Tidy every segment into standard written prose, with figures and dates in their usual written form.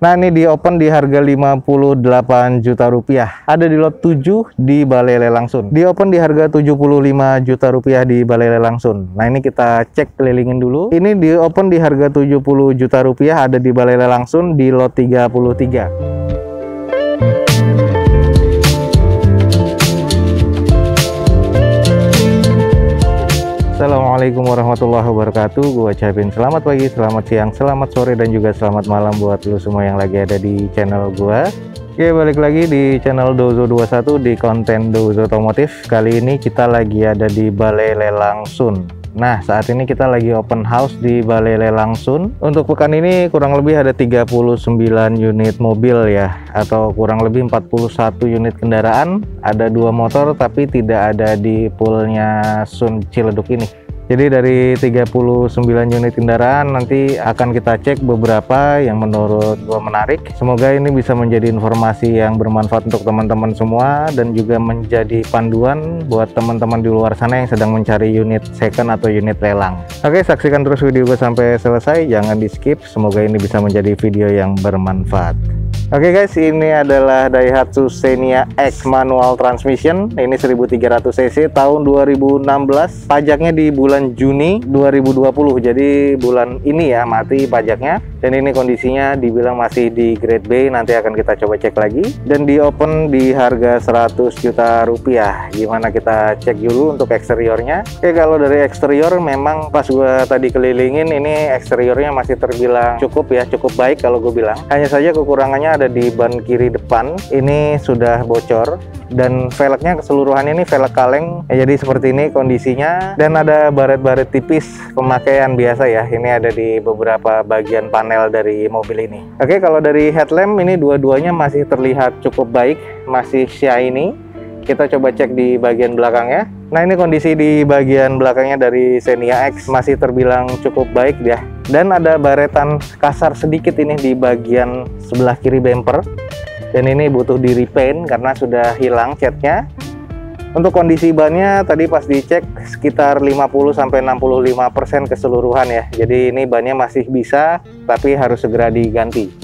Nah, ini di open di harga 58 juta rupiah. Ada di lot 7 di Balai Lelang Sun. Di open di harga 75 juta rupiah di Balai Lelang Sun. Nah, ini kita cek kelilingin dulu. Ini di open di harga 70 juta rupiah, ada di Balai Lelang Sun di lot 33. Assalamualaikum warahmatullahi wabarakatuh. Gue ucapin selamat pagi, selamat siang, selamat sore, dan juga selamat malam buat lu semua yang lagi ada di channel gue. Oke, balik lagi di channel Dozo21 di konten Dozo Otomotif. Kali ini kita lagi ada di Balai Lelang Sun. Nah, saat ini kita lagi open house di Balai Lelang Sun. Untuk pekan ini kurang lebih ada 39 unit mobil ya, atau kurang lebih 41 unit kendaraan. Ada 2 motor tapi tidak ada di poolnya Sun Ciledug ini. Jadi dari 39 unit kendaraan nanti akan kita cek beberapa yang menurut gua menarik. Semoga ini bisa menjadi informasi yang bermanfaat untuk teman-teman semua dan juga menjadi panduan buat teman-teman di luar sana yang sedang mencari unit second atau unit lelang. Oke, saksikan terus video gue sampai selesai, jangan di skip. Semoga ini bisa menjadi video yang bermanfaat. Oke guys, ini adalah Daihatsu Xenia X manual transmission. Ini 1300 cc tahun 2016. Pajaknya di bulan Juni 2020. Jadi bulan ini ya mati pajaknya. Dan ini kondisinya dibilang masih di grade B. Nanti akan kita coba cek lagi. Dan di open di harga 100 juta rupiah. Gimana kita cek dulu untuk eksteriornya. Oke, kalau dari eksterior memang pas gua tadi kelilingin ini eksteriornya masih terbilang cukup ya, cukup baik kalau gue bilang. Hanya saja kekurangannya ada di ban kiri depan, ini sudah bocor, dan velgnya keseluruhannya ini velg kaleng ya, jadi seperti ini kondisinya. Dan ada baret-baret tipis pemakaian biasa ya, ini ada di beberapa bagian panel dari mobil ini. Oke, kalau dari headlamp ini dua-duanya masih terlihat cukup baik, masih shiny. Kita coba cek di bagian belakangnya. Nah, ini kondisi di bagian belakangnya dari Xenia X masih terbilang cukup baik ya. Dan ada baretan kasar sedikit ini di bagian sebelah kiri bumper. Dan ini butuh di repaint karena sudah hilang catnya. Untuk kondisi bannya tadi pas dicek sekitar 50-65% keseluruhan ya. Jadi ini bannya masih bisa, tapi harus segera diganti.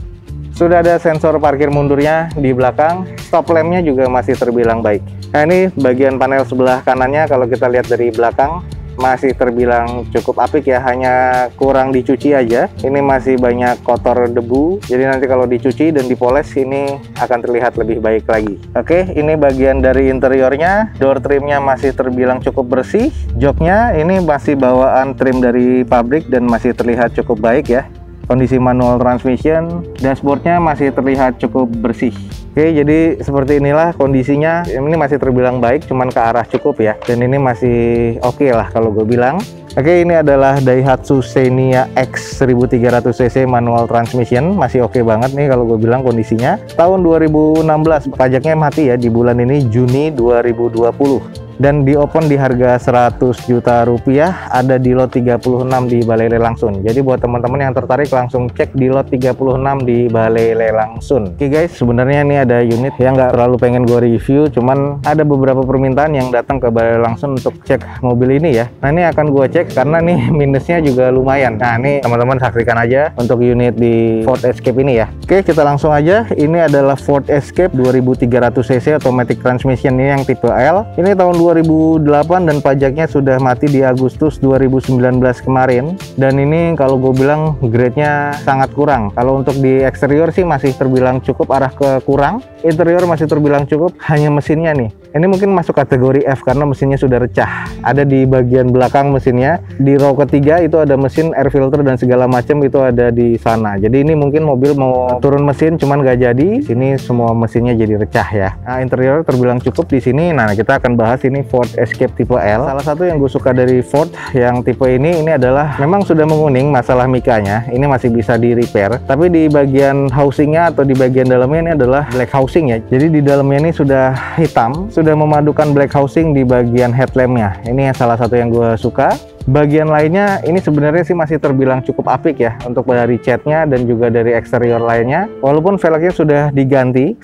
Sudah ada sensor parkir mundurnya di belakang, stop lampnya juga masih terbilang baik. Nah, ini bagian panel sebelah kanannya kalau kita lihat dari belakang masih terbilang cukup apik ya, hanya kurang dicuci aja. Ini masih banyak kotor debu, jadi nanti kalau dicuci dan dipoles ini akan terlihat lebih baik lagi. Oke, ini bagian dari interiornya, door trimnya masih terbilang cukup bersih. Joknya ini masih bawaan trim dari pabrik dan masih terlihat cukup baik ya. Kondisi manual transmission, dashboardnya masih terlihat cukup bersih. Oke, jadi seperti inilah kondisinya. Ini masih terbilang baik, cuman ke arah cukup ya. Dan ini masih oke lah kalau gue bilang. Oke, ini adalah Daihatsu Xenia X 1300 cc manual transmission. Masih oke banget nih kalau gue bilang kondisinya. Tahun 2016, pajaknya mati ya di bulan ini Juni 2020. Dan di open di harga 100 juta rupiah, ada di lot 36 di Balai Lelang Sun. Jadi buat teman-teman yang tertarik langsung cek di lot 36 di Balai Lelang Sun. Oke guys, sebenarnya ini ada unit yang nggak terlalu pengen gue review, cuman ada beberapa permintaan yang datang ke Balai Lelang Sun untuk cek mobil ini ya. Nah, ini akan gue cek karena nih minusnya juga lumayan. Nah, ini teman-teman saksikan aja untuk unit di Ford Escape ini ya. Oke, kita langsung aja. Ini adalah Ford Escape 2300 cc automatic transmission, ini yang tipe L. Ini tahun 2008 dan pajaknya sudah mati di Agustus 2019 kemarin. Dan ini kalau gue bilang grade-nya sangat kurang. Kalau untuk di eksterior sih masih terbilang cukup arah ke kurang. Interior masih terbilang cukup, hanya mesinnya nih. Ini mungkin masuk kategori F karena mesinnya sudah recah. Ada di bagian belakang mesinnya. Di row ketiga itu ada mesin, air filter dan segala macam itu ada di sana. Jadi ini mungkin mobil mau turun mesin cuman gak jadi. Sini semua mesinnya jadi recah ya. Nah, interior terbilang cukup di sini. Nah, kita akan bahas ini Ford Escape tipe L. Salah satu yang gue suka dari Ford yang tipe ini adalah memang sudah menguning masalah mikanya. Ini masih bisa di repair. Tapi di bagian housingnya atau di bagian dalamnya ini adalah black housing ya. Jadi di dalamnya ini sudah hitam. Sudah memadukan black housing di bagian headlampnya. Ini salah satu yang gue suka. Bagian lainnya ini sebenarnya sih masih terbilang cukup apik ya untuk dari catnya dan juga dari eksterior lainnya. Walaupun velgnya sudah diganti,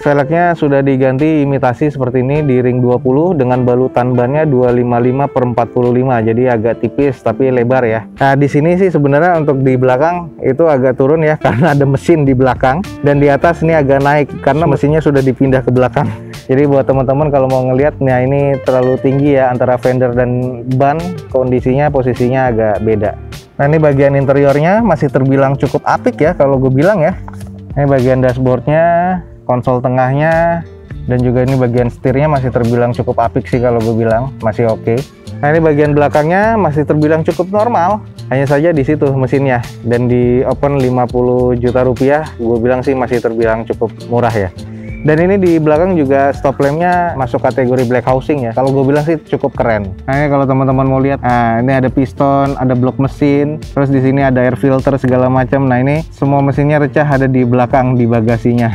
imitasi seperti ini di ring 20 dengan balutan bannya 255/45, jadi agak tipis tapi lebar ya. Nah di sini sih sebenarnya untuk di belakang itu agak turun ya karena ada mesin di belakang, dan di atas ini agak naik karena mesinnya sudah dipindah ke belakang. Jadi buat teman-teman kalau mau ngelihat, nah ini terlalu tinggi ya antara fender dan ban, kondisinya posisinya agak beda. Nah ini bagian interiornya masih terbilang cukup apik ya kalau gue bilang ya. Ini bagian dashboardnya, konsol tengahnya, dan juga ini bagian setirnya masih terbilang cukup apik sih kalau gue bilang, masih oke. Nah ini bagian belakangnya masih terbilang cukup normal, hanya saja di situ mesinnya, dan di open 50 juta rupiah gue bilang sih masih terbilang cukup murah ya. Dan ini di belakang juga stop lampnya masuk kategori black housing ya. Kalau gue bilang sih cukup keren. Nah ini kalau teman-teman mau lihat, nah ini ada piston, ada blok mesin, terus di sini ada air filter segala macam. Nah ini semua mesinnya recah ada di belakang di bagasinya,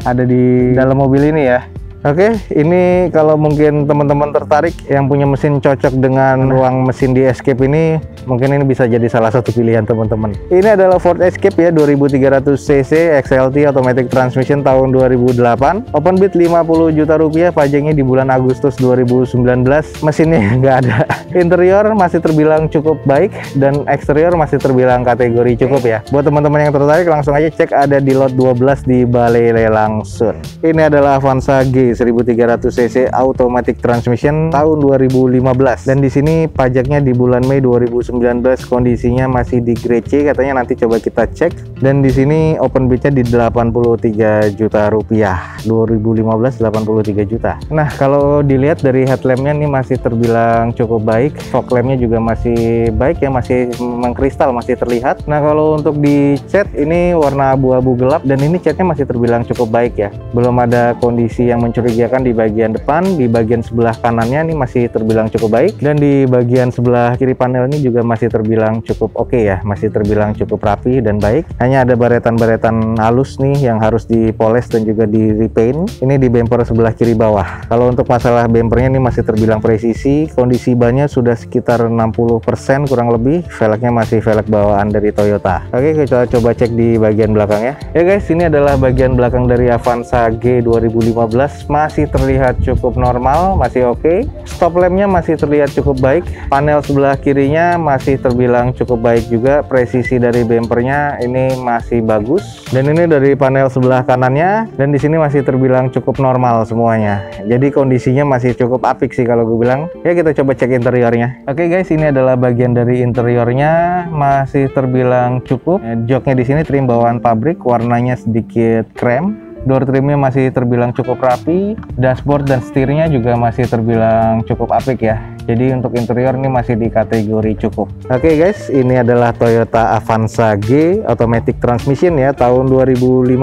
ada di dalam mobil ini ya. Oke, ini kalau mungkin teman-teman tertarik yang punya mesin cocok dengan ruang mesin di Escape ini, mungkin ini bisa jadi salah satu pilihan teman-teman. Ini adalah Ford Escape ya, 2300 cc XLT automatic transmission tahun 2008. Open bid 50 juta rupiah, pajaknya di bulan Agustus 2019. Mesinnya nggak ada. Interior masih terbilang cukup baik dan eksterior masih terbilang kategori cukup ya. Buat teman-teman yang tertarik langsung aja cek, ada di lot 12 di Balai Lelang Sun. Ini adalah Avanza G 1300 cc automatic transmission tahun 2015, dan di sini pajaknya di bulan Mei 2019, kondisinya masih di grade C katanya, nanti coba kita cek. Dan di sini open bidnya di 83 juta rupiah, 2015 83 juta. Nah kalau dilihat dari headlampnya ini masih terbilang cukup baik, fog lampnya juga masih baik ya, masih mengkristal, masih terlihat. Nah kalau untuk di cat ini warna abu-abu gelap, dan ini catnya masih terbilang cukup baik ya, belum ada kondisi yang mencurigakan di bagian depan. Di bagian sebelah kanannya ini masih terbilang cukup baik, dan di bagian sebelah kiri panel ini juga masih terbilang cukup oke ya, masih terbilang cukup rapi dan baik. Hanya ada baretan-baretan halus nih yang harus dipoles dan juga di repaint. Ini di bumper sebelah kiri bawah. Kalau untuk masalah bumpernya ini masih terbilang presisi, kondisi bannya sudah sekitar 60% kurang lebih, velgnya masih velg bawaan dari Toyota. Oke, kita coba cek di bagian belakangnya ya guys. Ini adalah bagian belakang dari Avanza G 2015, masih terlihat cukup normal, masih oke. Stop lampnya masih terlihat cukup baik, panel sebelah kirinya masih terbilang cukup baik juga, presisi dari bumpernya ini masih bagus, dan ini dari panel sebelah kanannya, dan di sini masih terbilang cukup normal semuanya. Jadi kondisinya masih cukup apik sih kalau gue bilang. Ya kita coba cek interiornya. Oke guys, ini adalah bagian dari interiornya, masih terbilang cukup. Joknya di sini trim bawaan pabrik, warnanya sedikit krem. Door trimnya masih terbilang cukup rapi, dashboard dan setirnya juga masih terbilang cukup apik ya. Jadi untuk interior ini masih di kategori cukup. Oke guys, ini adalah Toyota Avanza G automatic transmission ya, tahun 2015.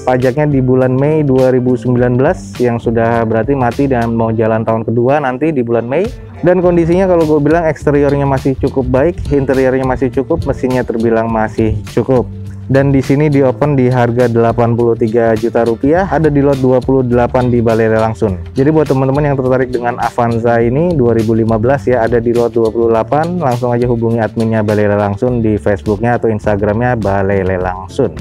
Pajaknya di bulan Mei 2019, yang sudah berarti mati dan mau jalan tahun kedua nanti di bulan Mei. Dan kondisinya kalau gue bilang eksteriornya masih cukup baik, interiornya masih cukup, mesinnya terbilang masih cukup. Dan di sini di open di harga 83 juta rupiah, ada di lot 28 di Balai Lelang Sun. Jadi buat teman-teman yang tertarik dengan Avanza ini 2015 ya, ada di lot 28, langsung aja hubungi adminnya Balai Lelang Sun di Facebooknya atau Instagramnya Balai Lelang Sun.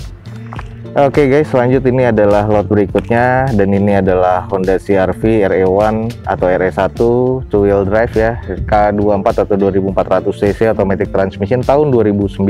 Oke guys, lanjut, ini adalah lot berikutnya, dan ini adalah Honda CR-V RE1 atau RE1 two wheel drive ya, K24 atau 2400 cc automatic transmission tahun 2009.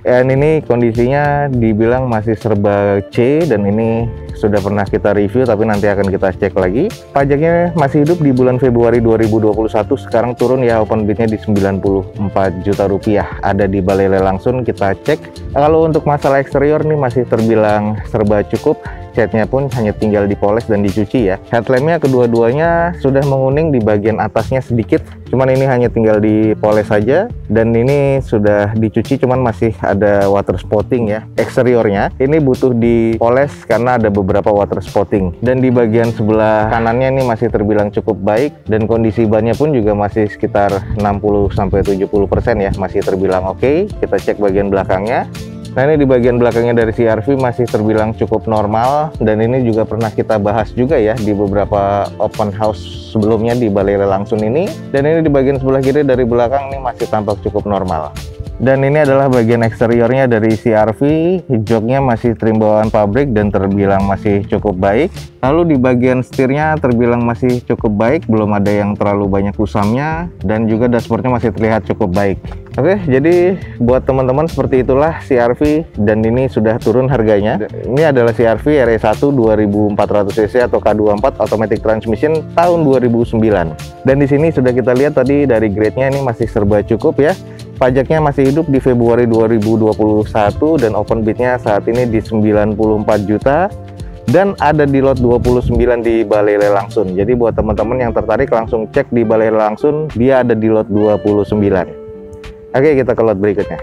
Dan ini kondisinya dibilang masih serba C, dan ini sudah pernah kita review tapi nanti akan kita cek lagi. Pajaknya masih hidup di bulan Februari 2021, sekarang turun ya, open bidnya di 94 juta rupiah, ada di Balai Lelang Sun, kita cek. Kalau untuk masalah eksterior nih masih terbilang serba cukup, catnya pun hanya tinggal dipoles dan dicuci ya. Headlampnya kedua-duanya sudah menguning di bagian atasnya sedikit, cuman ini hanya tinggal dipoles saja, dan ini sudah dicuci cuman masih ada water spotting ya. Eksteriornya ini butuh dipoles karena ada beberapa water spotting, dan di bagian sebelah kanannya ini masih terbilang cukup baik, dan kondisi bannya pun juga masih sekitar 60-70% ya, masih terbilang oke. Kita cek bagian belakangnya. Nah, ini di bagian belakangnya dari CR-V masih terbilang cukup normal, dan ini juga pernah kita bahas juga ya di beberapa open house sebelumnya di Balai Lelang Sun ini. Dan ini di bagian sebelah kiri dari belakang ini masih tampak cukup normal. Dan ini adalah bagian eksteriornya dari CR-V, joknya masih trim bawaan pabrik dan terbilang masih cukup baik. Lalu di bagian setirnya terbilang masih cukup baik, belum ada yang terlalu banyak kusamnya, dan juga dashboardnya masih terlihat cukup baik. Oke, jadi buat teman-teman seperti itulah CR-V, dan ini sudah turun harganya. Ini adalah CR-V RE1 2400cc atau K24 automatic transmission tahun 2009. Dan di sini sudah kita lihat tadi dari grade-nya ini masih serba cukup ya. Pajaknya masih hidup di Februari 2021 dan open bid-nya saat ini di 94 juta dan ada di lot 29 di Balai Lelang Sun. Jadi buat teman-teman yang tertarik langsung cek di Balai Lelang Sun, dia ada di lot 29. Oke, kita ke lot berikutnya.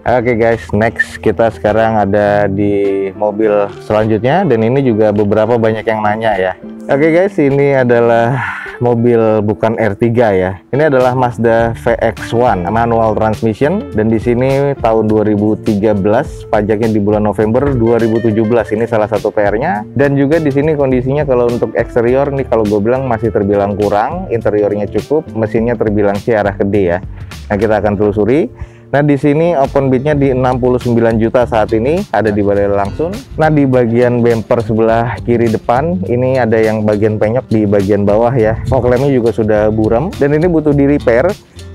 Oke guys, next kita sekarang ada di mobil selanjutnya, dan ini juga beberapa banyak yang nanya ya. Oke guys, ini adalah mobil bukan R3 ya. Ini adalah Mazda VX1 manual transmission, dan di sini tahun 2013, pajaknya di bulan November 2017. Ini salah satu PR-nya. Dan juga di sini kondisinya kalau untuk eksterior nih, kalau gue bilang masih terbilang kurang, interiornya cukup, mesinnya terbilang sih arah ke D ya. Nah, kita akan telusuri. Nah, di sini open bid-nya di 69 juta saat ini, ada di Balai Lelang Sun. Nah, di bagian bumper sebelah kiri depan, ini ada yang bagian penyok di bagian bawah ya. Fog lamp-nya juga sudah buram, dan ini butuh di repair,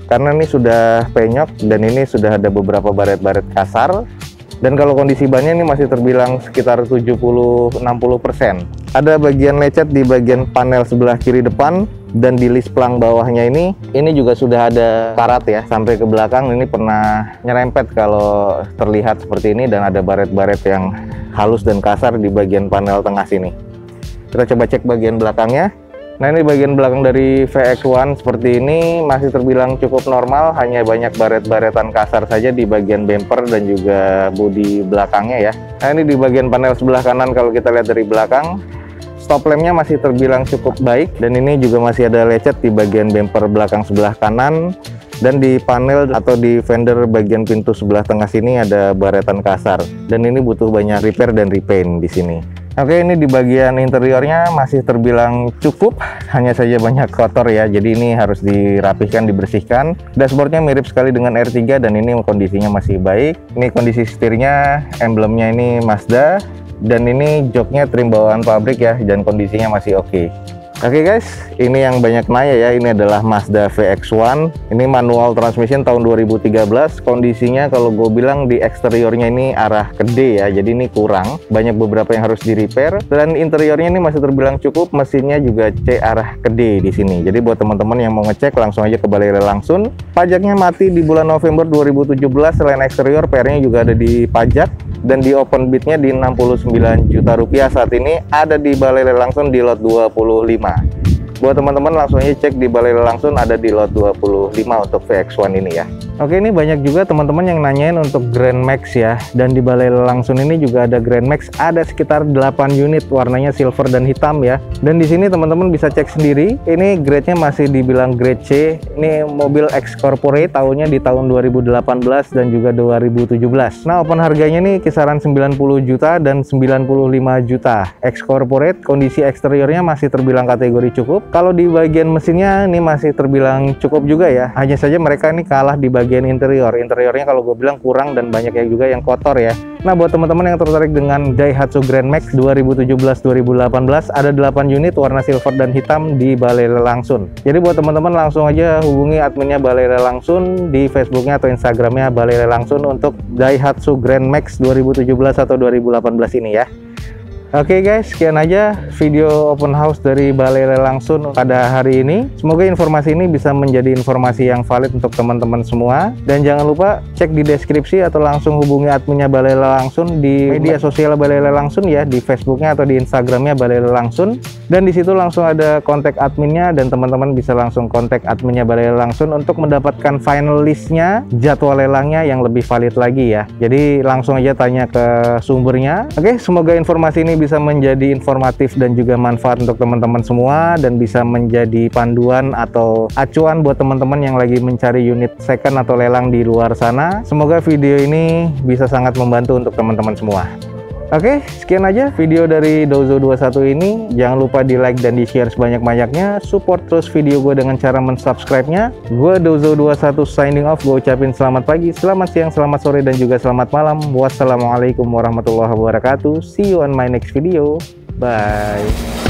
karena ini sudah penyok, dan ini sudah ada beberapa baret-baret kasar. Dan kalau kondisi bannya ini masih terbilang sekitar 70-60%. Ada bagian lecet di bagian panel sebelah kiri depan, dan di list plang bawahnya ini juga sudah ada karat ya sampai ke belakang. Ini pernah nyerempet kalau terlihat seperti ini, dan ada baret-baret yang halus dan kasar di bagian panel tengah sini. Kita coba cek bagian belakangnya. Nah, ini bagian belakang dari VX1 seperti ini masih terbilang cukup normal, hanya banyak baret-baretan kasar saja di bagian bumper dan juga bodi belakangnya ya. Nah, ini di bagian panel sebelah kanan kalau kita lihat dari belakang, stop lamp-nya masih terbilang cukup baik, dan ini juga masih ada lecet di bagian bumper belakang sebelah kanan, dan di panel atau di fender bagian pintu sebelah tengah sini ada baretan kasar, dan ini butuh banyak repair dan repaint di sini. Oke, ini di bagian interiornya masih terbilang cukup, hanya saja banyak kotor ya, jadi ini harus dirapihkan, dibersihkan. Dashboardnya mirip sekali dengan R3, dan ini kondisinya masih baik. Ini kondisi setirnya, emblemnya ini Mazda, dan ini joknya trim bawaan pabrik ya, dan kondisinya masih oke. Oke guys, ini yang banyak nanya ya, ini adalah Mazda VX1. Ini manual transmission tahun 2013. Kondisinya kalau gue bilang di eksteriornya ini arah ke D ya, jadi ini kurang. Banyak beberapa yang harus di repair, dan interiornya ini masih terbilang cukup. Mesinnya juga C arah ke D di sini. Jadi buat teman-teman yang mau ngecek langsung aja ke Balai Lelang Sun. Pajaknya mati di bulan November 2017. Selain eksterior, PR-nya juga ada di pajak, dan di open bid-nya di 69 juta rupiah saat ini, ada di Balai Lelang Sun di lot 25. Buat teman-teman langsung aja cek di Balai Lelang Sun, ada di lot 25 untuk VX1 ini ya. Oke, ini banyak juga teman-teman yang nanyain untuk Grand Max ya, dan di Balai Lelang Sun ini juga ada Grand Max, ada sekitar 8 unit, warnanya silver dan hitam ya. Dan di sini teman-teman bisa cek sendiri, ini grade-nya masih dibilang grade C. Ini mobil X Corporate, tahunnya di tahun 2018 dan juga 2017. Nah, open harganya nih kisaran 90 juta dan 95 juta. X Corporate, kondisi eksteriornya masih terbilang kategori cukup. Kalau di bagian mesinnya ini masih terbilang cukup juga ya. Hanya saja mereka ini kalah di bagian interior. Interiornya kalau gue bilang kurang, dan banyak yang juga yang kotor ya. Nah, buat teman-teman yang tertarik dengan Daihatsu Grand Max 2017-2018, ada 8 unit warna silver dan hitam di Balai Lelang Sun. Jadi buat teman-teman langsung aja hubungi adminnya Balai Lelang Sun di Facebooknya atau Instagramnya Balai Lelang Sun untuk Daihatsu Grand Max 2017 atau 2018 ini ya. Oke guys, sekian aja video open house dari Balai Lelang Sun pada hari ini. Semoga informasi ini bisa menjadi informasi yang valid untuk teman-teman semua. Dan jangan lupa cek di deskripsi atau langsung hubungi adminnya Balai Lelang Sun di media sosial Balai Lelang Sun ya, di Facebooknya atau di Instagramnya Balai Lelang Sun. Dan di situ langsung ada kontak adminnya, dan teman-teman bisa langsung kontak adminnya Balai Lelang Sun untuk mendapatkan final listnya, jadwal lelangnya yang lebih valid lagi ya. Jadi langsung aja tanya ke sumbernya. Oke, semoga informasi ini bisa menjadi informatif dan juga manfaat untuk teman-teman semua, dan bisa menjadi panduan atau acuan buat teman-teman yang lagi mencari unit second atau lelang di luar sana. Semoga video ini bisa sangat membantu untuk teman-teman semua. Oke, sekian aja video dari Dozo21 ini. Jangan lupa di like dan di share sebanyak-banyaknya. Support terus video gue dengan cara mensubscribe-nya. Gue Dozo21 signing off. Gue ucapin selamat pagi, selamat siang, selamat sore, dan juga selamat malam. Wassalamualaikum warahmatullahi wabarakatuh. See you on my next video. Bye.